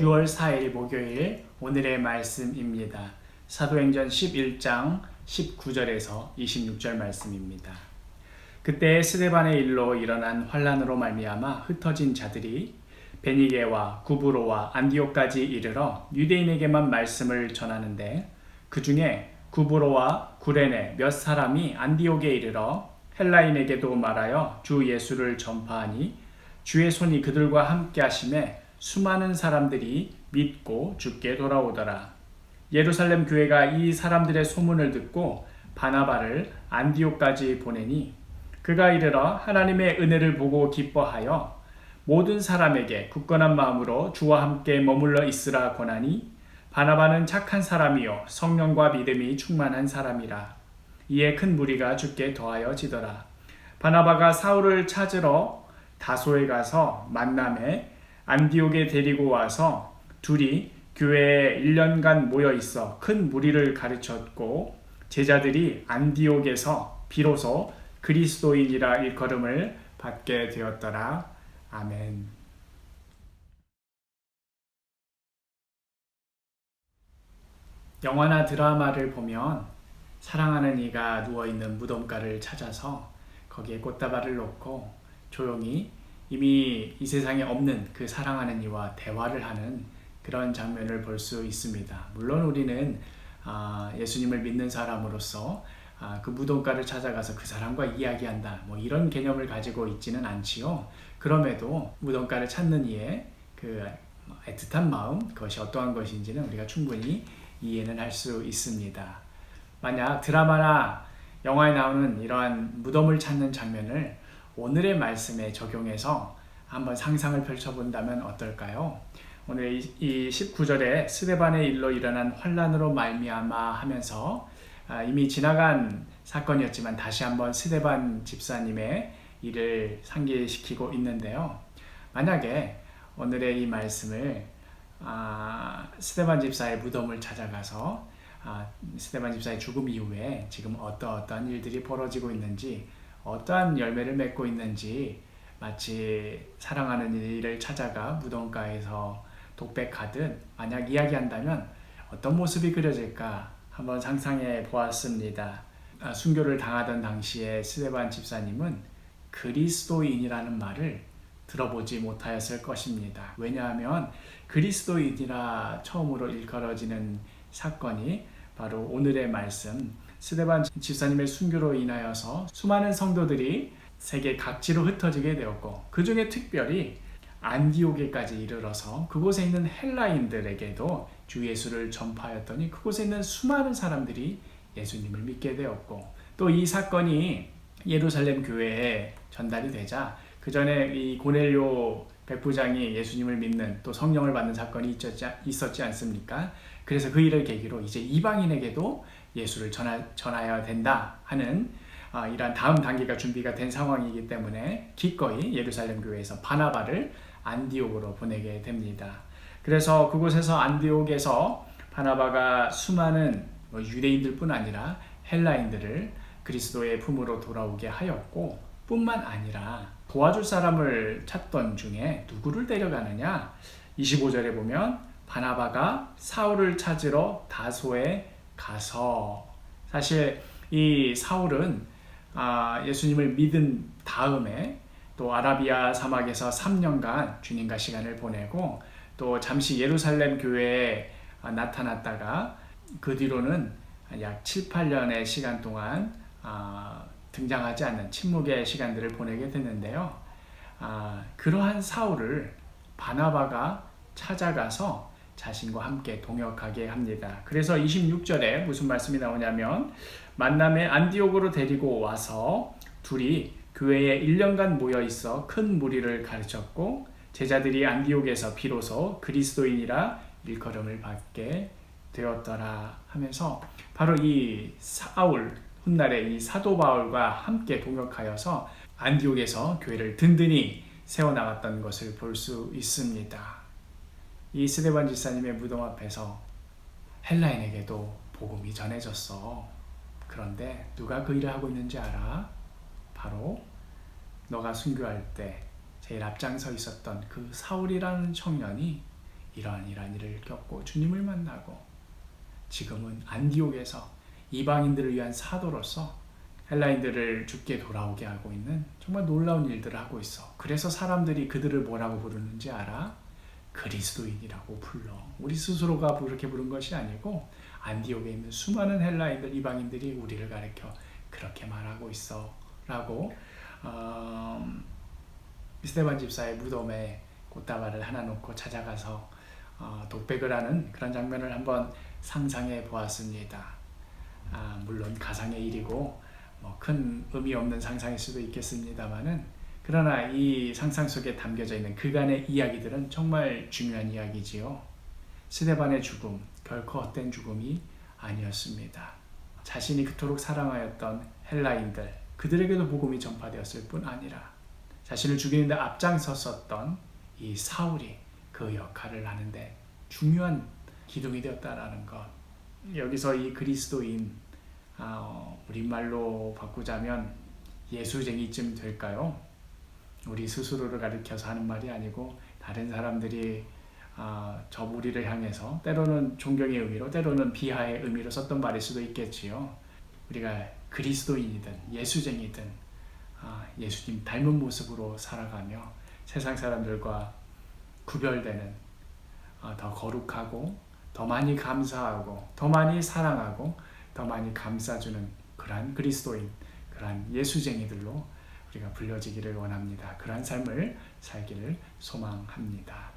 6월 4일 목요일 오늘의 말씀입니다. 사도행전 11장 19절에서 26절 말씀입니다. 그때 스데반의 일로 일어난 환란으로 말미암아 흩어진 자들이 베니게와 구브로와 안디옥까지 이르러 유대인에게만 말씀을 전하는데 그 중에 구브로와 구레네 몇 사람이 안디옥에 이르러 헬라인에게도 말하여 주 예수를 전파하니 주의 손이 그들과 함께 하심에 수많은 사람들이 믿고 주께 돌아오더라. 예루살렘 교회가 이 사람들의 소문을 듣고 바나바를 안디옥까지 보내니 그가 이르러 하나님의 은혜를 보고 기뻐하여 모든 사람에게 굳건한 마음으로 주와 함께 머물러 있으라 권하니 바나바는 착한 사람이요 성령과 믿음이 충만한 사람이라. 이에 큰 무리가 주께 더하여지더라. 바나바가 사울을 찾으러 다소에 가서 만남에 안디옥에 데리고 와서 둘이 교회에 1년간 모여 있어 큰 무리를 가르쳤고 제자들이 안디옥에서 비로소 그리스도인이라 일컬음을 받게 되었더라. 아멘. 영화나 드라마를 보면 사랑하는 이가 누워있는 무덤가를 찾아서 거기에 꽃다발을 놓고 조용히 이미 이 세상에 없는 그 사랑하는 이와 대화를 하는 그런 장면을 볼 수 있습니다. 물론 우리는 예수님을 믿는 사람으로서 그 무덤가를 찾아가서 그 사람과 이야기한다 이런 개념을 가지고 있지는 않지요. 그럼에도 무덤가를 찾는 이의 그 애틋한 마음, 그것이 어떠한 것인지는 우리가 충분히 이해는 할 수 있습니다. 만약 드라마나 영화에 나오는 이러한 무덤을 찾는 장면을 오늘의 말씀에 적용해서 한번 상상을 펼쳐본다면 어떨까요? 오늘 이 19절에 스데반의 일로 일어난 환란으로 말미암아 하면서 이미 지나간 사건이었지만 다시 한번 스데반 집사님의 일을 상기시키고 있는데요. 만약에 오늘의 이 말씀을 스데반 집사의 무덤을 찾아가서 스데반 집사의 죽음 이후에 지금 어떠한 일들이 벌어지고 있는지, 어떠한 열매를 맺고 있는지, 마치 사랑하는 이를 찾아가 무덤가에서 독백하듯 만약 이야기한다면 어떤 모습이 그려질까 한번 상상해 보았습니다. 순교를 당하던 당시에 스데반 집사님은 그리스도인이라는 말을 들어보지 못하였을 것입니다. 왜냐하면 그리스도인이라 처음으로 일컬어지는 사건이 바로 오늘의 말씀 스데반 집사님의 순교로 인하여서 수많은 성도들이 세계 각지로 흩어지게 되었고 그 중에 특별히 안디옥에까지 이르러서 그곳에 있는 헬라인들에게도 주 예수를 전파하였더니 그곳에 있는 수많은 사람들이 예수님을 믿게 되었고 또 이 사건이 예루살렘 교회에 전달이 되자 그 전에 이 고넬료 백부장이 예수님을 믿는 또 성령을 받는 사건이 있었지 않습니까? 그래서 그 일을 계기로 이제 이방인에게도 예수를 전하여야 된다 하는 이러한 다음 단계가 준비가 된 상황이기 때문에 기꺼이 예루살렘 교회에서 바나바를 안디옥으로 보내게 됩니다. 그래서 그곳에서 안디옥에서 바나바가 수많은 유대인들뿐 아니라 헬라인들을 그리스도의 품으로 돌아오게 하였고 뿐만 아니라 도와줄 사람을 찾던 중에 누구를 데려가느냐? 25절에 보면 바나바가 사울을 찾으러 다소에 가서, 사실 이 사울은 예수님을 믿은 다음에 또 아라비아 사막에서 3년간 주님과 시간을 보내고 또 잠시 예루살렘 교회에 나타났다가 그 뒤로는 약 7, 8년의 시간 동안 등장하지 않는 침묵의 시간들을 보내게 됐는데요. 그러한 사울을 바나바가 찾아가서 자신과 함께 동역하게 합니다. 그래서 26절에 무슨 말씀이 나오냐면 만남에 안디옥으로 데리고 와서 둘이 교회에 1년간 모여 있어 큰 무리를 가르쳤고 제자들이 안디옥에서 비로소 그리스도인이라 일컬음을 받게 되었더라 하면서 바로 이 사울 훗날에 이 사도 바울과 함께 동역하여서 안디옥에서 교회를 든든히 세워나갔던 것을 볼 수 있습니다. 이 스데반 집사님의 무덤 앞에서 헬라인에게도 복음이 전해졌어. 그런데 누가 그 일을 하고 있는지 알아? 바로 너가 순교할 때 제일 앞장서 있었던 그 사울이라는 청년이 이러한 일을 겪고 주님을 만나고 지금은 안디옥에서 이방인들을 위한 사도로서 헬라인들을 주께 돌아오게 하고 있는 정말 놀라운 일들을 하고 있어. 그래서 사람들이 그들을 뭐라고 부르는지 알아? 그리스도인이라고 불러. 우리 스스로가 그렇게 부른 것이 아니고 안디옥에 있는 수많은 헬라인들, 이방인들이 우리를 가리켜 그렇게 말하고 있어 라고 스데반 집사의 무덤에 꽃다발을 하나 놓고 찾아가서 독백을 하는 그런 장면을 한번 상상해 보았습니다. 물론 가상의 일이고 큰 의미 없는 상상일 수도 있겠습니다만은, 그러나 이 상상 속에 담겨져 있는 그간의 이야기들은 정말 중요한 이야기지요. 스데반의 죽음, 결코 헛된 죽음이 아니었습니다. 자신이 그토록 사랑하였던 헬라인들, 그들에게도 복음이 전파되었을 뿐 아니라 자신을 죽이는 데 앞장섰었던 이 사울이 그 역할을 하는데 중요한 기둥이 되었다라는 것. 여기서 이 그리스도인, 우리말로 바꾸자면 예수쟁이쯤 될까요? 우리 스스로를 가리켜서 하는 말이 아니고 다른 사람들이 저 우리를 향해서 때로는 존경의 의미로 때로는 비하의 의미로 썼던 말일 수도 있겠지요. 우리가 그리스도인이든 예수쟁이든 예수님 닮은 모습으로 살아가며 세상 사람들과 구별되는, 더 거룩하고 더 많이 감사하고 더 많이 사랑하고 더 많이 감싸주는 그러한 그리스도인, 그러한 예수쟁이들로 우리가 불려지기를 원합니다. 그러한 삶을 살기를 소망합니다.